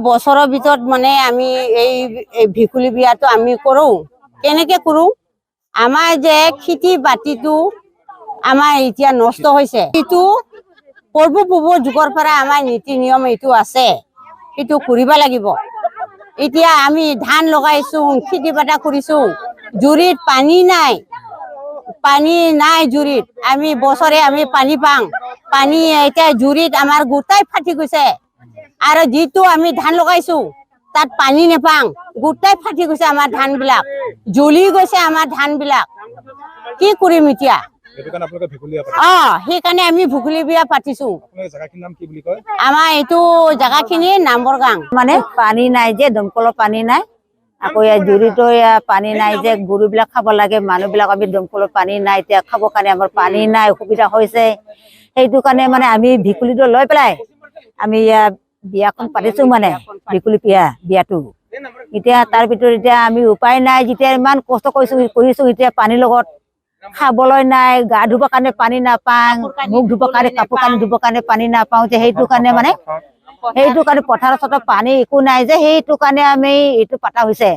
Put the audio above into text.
বছৰৰ ভিতৰত মানে আমি এই ভেকুলী বিয়াটো আমি কৰোঁ। কেনেকে কৰোঁ? আমাৰ যে খেতি বাতিটো আমাৰ এতিয়া নষ্ট হৈছে, এইটো পূৰ্বপূৰ্বৰ যুগৰ পৰা আমাৰ নীতি নিয়ম এইটো আছে, এইটো কৰিব লাগিব। এতিয়া আমি ধান লগাইছো, খেতি বাতি কৰিছো, জুৰিত পানী নাই জুৰিত, আমি বছৰে আমি পানী পাওঁ, পানী এতিয়া জুৰিত আমাৰ গোটাই ফাটি গৈছে। আৰু যিটো আমি ধান লগাইছো তাত পানী নেপাওঁ, গোটাই ফাটি গৈছে আমাৰ ধান বিলাক, জ্বলি গৈছে আমাৰ ধান বিলাক। কি কৰিম এতিয়া? সেইকাৰণে আমি ভেকুলী বিয়া পাতিছো। আমাৰ এইটো জেগাখিনি নাম্বৰ গাং। মানে পানী নাই যে, দমকলৰ পানী নাই, আকৌ ইয়াত জুৰিতো পানী নাই যে, গৰুবিলাক খাব লাগে, মানুহবিলাক আমি দমকলৰ পানী নাই, এতিয়া খাবৰ কাৰণে আমাৰ পানী নাই, অসুবিধা হৈছে। সেইটো কাৰণে মানে আমি ভেকুলীটো লৈ পেলাই আমি বিয়াখন পাতিছো, মানে ভেকুলী বিয়াটো। এতিয়া তাৰ ভিতৰত এতিয়া আমি উপায় নাই, যেতিয়া ইমান কষ্ট কৰিছো এতিয়া পানীৰ লগত খাবলৈ নাই, গা ধুবৰ কাৰণে পানী নাপাওঁ, মুখ ধুবৰ কাৰণে, কাপোৰ কানি ধুবৰ কাৰণে পানী নাপাওঁ যে, সেইটো কাৰণে পথাৰত পানী একো নাই যে, সেইটো কাৰণে আমি এইটো পতা হৈছে।